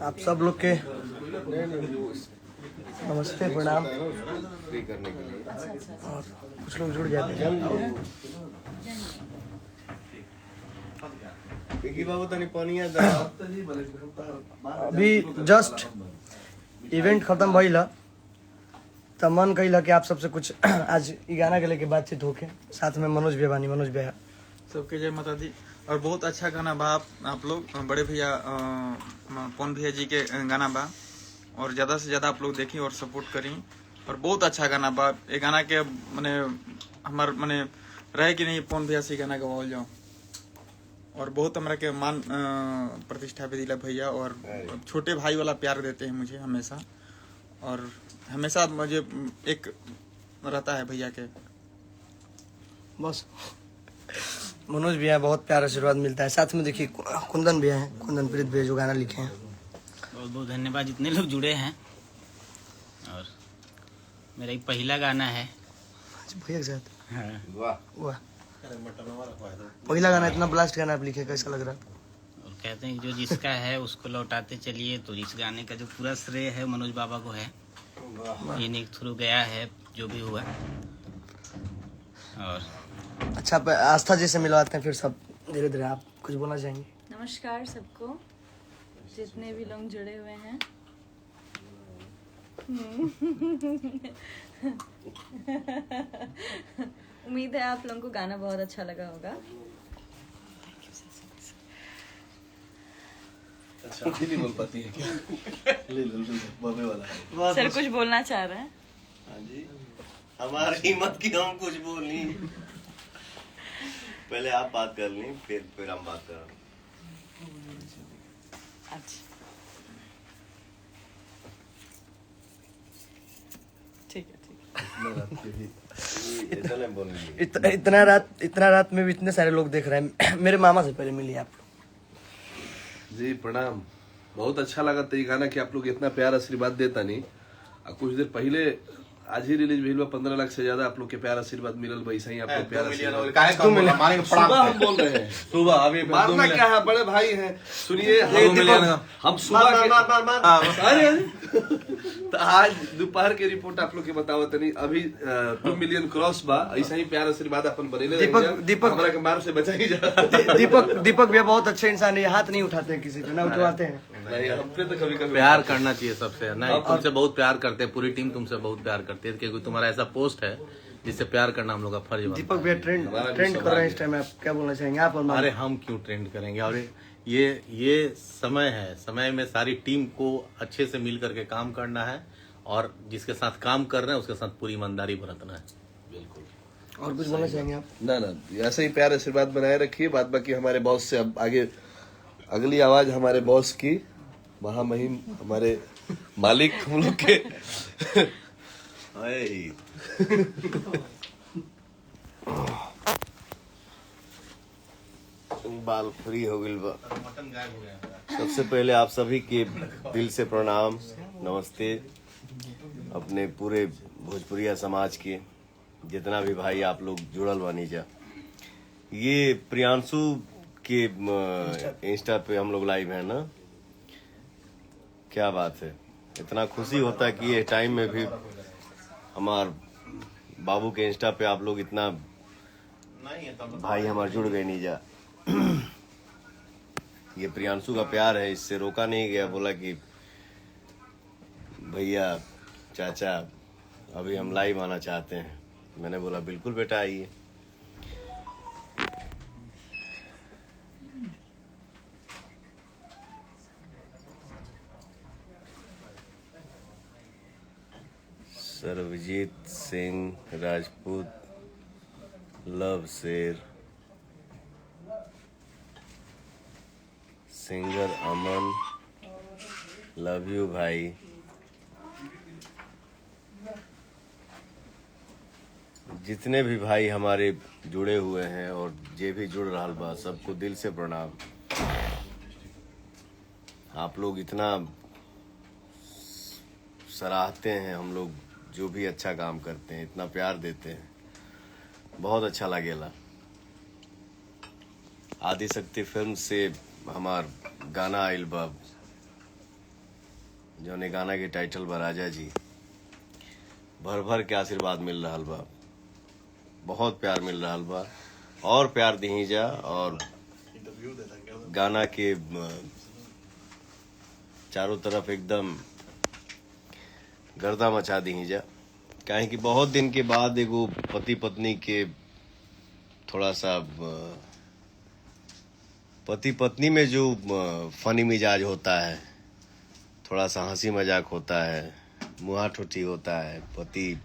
आप सब लोग के नमस्ते प्रणाम। और कुछ लोग जुड़ जाते हैं। अभी जस्ट इवेंट खत्म भइल तो मन कइल कि आप सबसे कुछ आज ई गाना के लेके बातचीत होके, साथ में मनोज बेवानी, मनोज भैया सबके जय माता दी। और बहुत अच्छा गाना बा आप लोग बड़े भैया पवन भैया जी के गाना बा, और ज़्यादा से ज़्यादा आप लोग देखी और सपोर्ट करी। और बहुत अच्छा गाना बा। ये गाना के मने हमार मने रहे कि नहीं पवन भैया से गाना गवाओ जाओ। और बहुत हमरा के मान प्रतिष्ठा भी दिला भैया, और छोटे भाई वाला प्यार देते हैं मुझे हमेशा, और हमेशा मुझे एक रहता है भैया के। बस मनोज भैया बहुत प्यार आशीर्वाद मिलता है। साथ में देखिए कुंदन भैया हैं, कुंदन प्रीत भैया जो गाना लिखे हैं। बहुत बहुत धन्यवाद जितने लोग जुड़े हैं। और मेरा एक पहला गाना है भैया के साथ। हाँ। वाह, पहला गाना इतना ब्लास्ट गाना आप लिखे, कैसा लग रहा है? और कहते हैं जो जिसका है उसको लौटाते चलिए, तो इस गाने का जो पूरा श्रेय है मनोज बाबा को है। इन्हीं के थ्रू गया है जो भी हुआ। और अच्छा, आस्था जैसे मिलवाते हैं फिर सब धीरे धीरे। आप कुछ बोलना चाहेंगे? नमस्कार सबको, जितने भी लोग जुड़े हुए हैं। उम्मीद है आप लोगों को गाना बहुत अच्छा लगा होगा। अच्छा, नहीं बोल पाती है क्या? ले बाबे वाला सर कुछ बोलना चाह रहे हैं? हाँ जी, हमारी हिम्मत की हम कुछ बोल नहीं। पहले आप बात कर ली, फिर हम बात कर। अच्छा, ठीक है इतना रात में भी इतने सारे लोग देख रहे हैं। मेरे मामा से पहले मिलिए आप लोग। जी प्रणाम। बहुत अच्छा लगा तो ये गाना कि आप लोग इतना प्यार आशीर्वाद देता नहीं। कुछ देर पहले आज ही रिलीज हुई, 15 लाख से ज्यादा आप लोग के प्यार आशीर्वाद मिलल। वैसा ही आप लोग प्यार सुबह हम बोल रहे हैं। सुबह अभी मारना क्या है, बड़े भाई हैं। सुनिए, हम सुबह तो आज दोपहर के रिपोर्ट आप लोग के बतावत नहीं। अभी 2 मिलियन क्रॉस बा। ऐसा ही प्यार आशीर्वाद अपन बनेले। दीपक हमारा के मार से बचा ही जा। दीपक भी बहुत अच्छे इंसान है, हाथ नहीं उठाते हैं किसी पे, ना उठवाते हैं। नहीं, हम पे तो कभी कभी प्यार करना चाहिए सबसे। नहीं, तुमसे बहुत प्यार करते हैं, पूरी टीम तुमसे बहुत प्यार करती है, क्योंकि तुम्हारा ऐसा पोस्ट है जिससे प्यार करना हम लोग का फर्ज है। दीपक भैया ट्रेंड कर रहे हैं इस टाइम, आप क्या बोलना चाहेंगे आप? और अरे हम क्यों ट्रेंड करेंगे? और ये समय है, समय में सारी टीम को अच्छे से मिल करके काम करना है, और जिसके साथ काम कर रहे हैं उसके साथ पूरी ईमानदारी बरतना है। बिल्कुल। और कुछ बोलना चाहेंगे आप? ना ऐसे ही प्यार आशीर्वाद बनाए रखिए। बात बाकी हमारे बॉस से अब आगे अगली आवाज हमारे बॉस की, महामहिम हमारे मालिक हम लोग के। बाल फ्री हो गई बा। सबसे पहले आप सभी के दिल से प्रणाम, नमस्ते। अपने पूरे भोजपुरिया समाज के जितना भी भाई आप लोग जुड़ल बानी जा। ये प्रियांशु के इंस्टा पे हम लोग लाइव है ना, क्या बात है। इतना खुशी होता है कि ये टाइम में भी हमार बाबू के इंस्टा पे आप लोग इतना भाई हमारे जुड़ गए नहीं जा। ये प्रियांशु का प्यार है, इससे रोका नहीं गया। बोला कि भैया चाचा अभी हम लाइव आना चाहते हैं। मैंने बोला बिल्कुल बेटा आइए। सर्वजीत सिंह राजपूत, लव शेर, सिंगर अमन, लव यू भाई। जितने भी भाई हमारे जुड़े हुए हैं और जे भी जुड़ रहा बा, सबको दिल से प्रणाम। आप लोग इतना सराहते हैं, हम लोग जो भी अच्छा काम करते हैं, इतना प्यार देते हैं, बहुत अच्छा लगेला। आदिशक्ति फिल्म से हमार गाना आइल बा, जौने गाना के टाइटल बा राजा जी। भर भर के आशीर्वाद मिल रहा बा, बहुत प्यार मिल रहा बा, और प्यार दी जा, और गाना के चारों तरफ एकदम गर्दा मचा दी जा। काहे कि बहुत दिन के बाद एगो पति पत्नी के थोड़ा सा पति पत्नी में जो फनी मिजाज होता है, थोड़ा सा हंसी मजाक होता है, मुहा ठुठी होता है, पति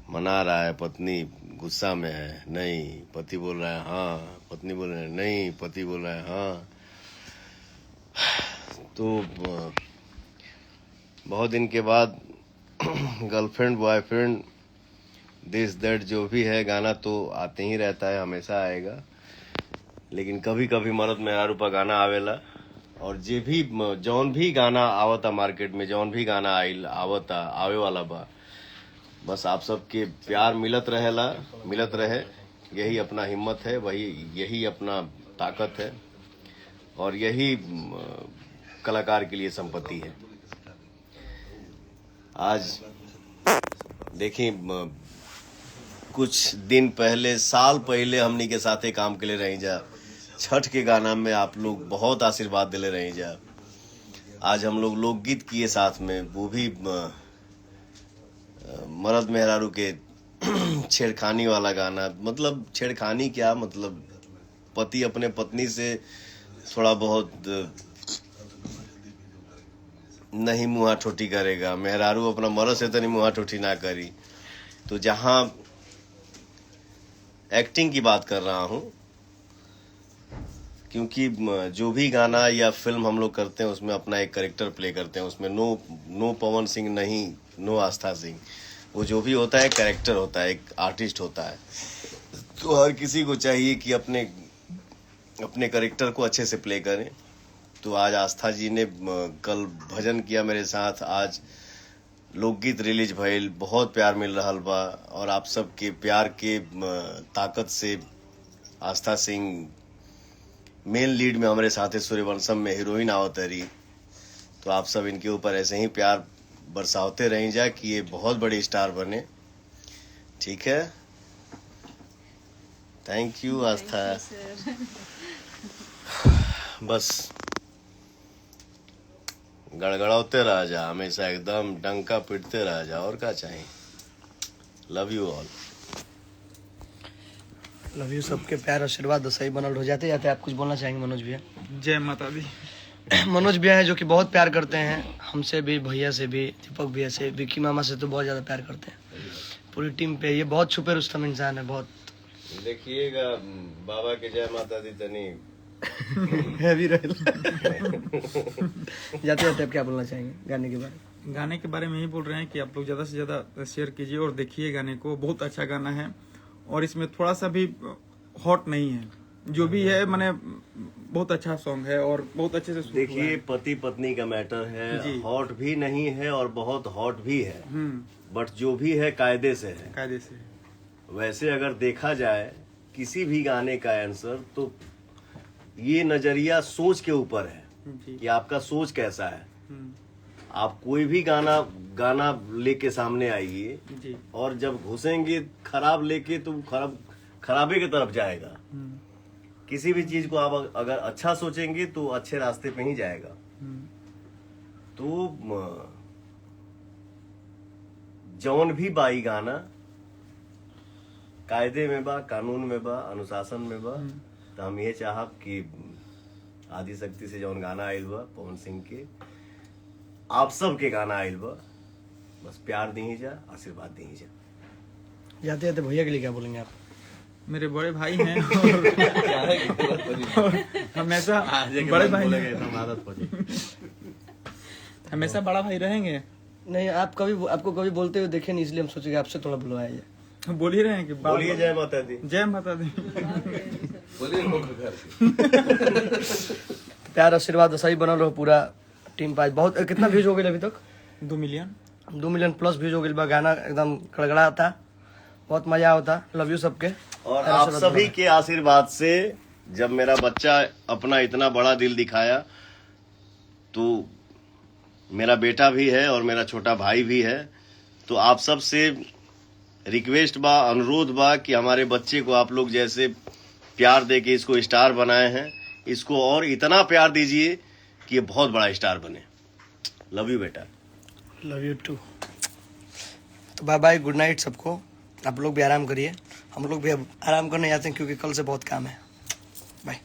मना रहा है, पत्नी गुस्सा में है, नहीं, पति बोल रहा है हाँ, पत्नी बोल रहा है नहीं, पति बोल रहा है हाँ। तो बहुत दिन के बाद गर्लफ्रेंड बॉयफ्रेंड दिस दैट जो भी है गाना तो आते ही रहता है, हमेशा आएगा। लेकिन कभी कभी मर्द मेहरारू पर गाना आवेला, और जे भी जौन भी गाना आवता मार्केट में, जौन भी गाना आइल आवता आवे वाला बा, बस आप सबके प्यार मिलत रहे। यही अपना हिम्मत है, यही अपना ताकत है, और यही कलाकार के लिए संपत्ति है। आज देखिए, कुछ दिन पहले, साल पहले हमनी के साथे काम के लिए रही जा, छठ के गाना में आप लोग बहुत आशीर्वाद दिले रही जा। आज हम लोग लोकगीत किए साथ में, वो भी मर्द मेहरारू के छेड़खानी वाला गाना। मतलब छेड़खानी क्या, मतलब पति अपने पत्नी से थोड़ा बहुत नहीं मुहा ठोटी करेगा, मेहरारू अपना मर्द से तो नहीं मुहा ठोटी ना करी। तो जहां एक्टिंग की बात कर रहा हूं, क्योंकि जो भी गाना या फिल्म हम लोग करते हैं उसमें अपना एक कैरेक्टर प्ले करते हैं। उसमें नो पवन सिंह नहीं, नो आस्था सिंह, वो जो भी होता है कैरेक्टर होता है, एक आर्टिस्ट होता है। तो हर किसी को चाहिए कि अपने कैरेक्टर को अच्छे से प्ले करें। तो आज आस्था जी ने कल भजन किया मेरे साथ, आज लोकगीत रिलीज भइल, बहुत प्यार मिल रहा बा, और आप सबके प्यार के ताकत से आस्था सिंह मेन लीड में हमारे साथ सूर्यवंशम में हीरोइन आवतरी। तो आप सब इनके ऊपर ऐसे ही प्यार बरसाते रहें जा कि ये बहुत बड़े स्टार बने, ठीक है। थैंक यू आस्था। बस गड़गड़ाते रह जा, हमेशा एकदम डंका पिटते रह जा, और क्या चाहिए। Love you all. Love you सबके प्यार आशीर्वाद सही बनल हो जाते जाते। आप कुछ बोलना चाहेंगे मनोज भैया? जय माता दी। मनोज भैया हैं जो कि बहुत प्यार करते हैं हमसे भी, भैया से भी, दीपक भैया से, विक्की मामा से तो बहुत ज्यादा प्यार करते हैं, पूरी टीम पे। ये बहुत छुपे रुस्तम इंसान है, बहुत। देखिएगा बाबा के जय माता दी तनी हैवी रहे। जाते जाते आप क्या बोलना चाहेंगे गाने के बारे में? गाने के बारे में यही बोल रहे हैं कि आप लोग ज़्यादा से ज़्यादा शेयर कीजिए और देखिए गाने को। बहुत अच्छा गाना है, और इसमें थोड़ा सा भी हॉट नहीं है, जो भी है माने बहुत अच्छा सॉन्ग है और बहुत अच्छे से शूट हुआ है। देखिए, पति पत्नी का मैटर है, हॉट भी नहीं है और बहुत हॉट भी है, बट जो भी है कायदे से है, कायदे से। वैसे अगर देखा जाए किसी भी गाने का आंसर, तो ये नजरिया सोच के ऊपर है कि आपका सोच कैसा है। आप कोई भी गाना लेके सामने आइए, और जब घुसेंगे खराब लेके तो खराबे की तरफ जाएगा। किसी भी चीज को आप अगर अच्छा सोचेंगे तो अच्छे रास्ते पे ही जाएगा। तो जौन भी बाई गाना कायदे में बा, कानून में बा, अनुशासन में बा। तो हम ये चाहब कि आदिशक्ति से जौन गाना आइल बा, पवन सिंह के, आप सब के गाना आइल बा, बस प्यार दी जा, आशीर्वाद दी जा। जाते जाते भैया के लिए क्या बोलेंगे आप? मेरे बड़े भाई हैं और हमेशा बड़े भाई हमेशा बड़ा भाई रहेंगे। नहीं, आपको कभी बोलते हुए देखे नहीं, इसलिए हम सोचे आपसे थोड़ा बुलवाया जाए। बोल ही रहे हैं कि बोलिए जय माता दी। जय माता दी। प्यार आशीर्वाद सही बनल रहो पूरा टीम पास। बहुत कितना व्यूज हो गए अभी तक? 2 मिलियन 2 मिलियन प्लस व्यूज हो गए बा। गाना एकदम कड़गड़ा था, बहुत मजा आता। लव यू सबके। और आप सभी के आशीर्वाद से जब मेरा बच्चा अपना इतना बड़ा दिल दिखाया तो मेरा बेटा भी है और मेरा छोटा भाई भी है, तो आप सब से रिक्वेस्ट बा, अनुरोध बा कि हमारे बच्चे को आप लोग जैसे प्यार दे के इसको स्टार बनाए हैं, इसको और इतना प्यार दीजिए कि ये बहुत बड़ा स्टार बने। लव यू बेटा। Love you too. तो बाय बाय, गुड नाइट सबको। आप लोग भी आराम करिए, हम लोग भी अब आराम करने जाते हैं क्योंकि कल से बहुत काम है। बाय।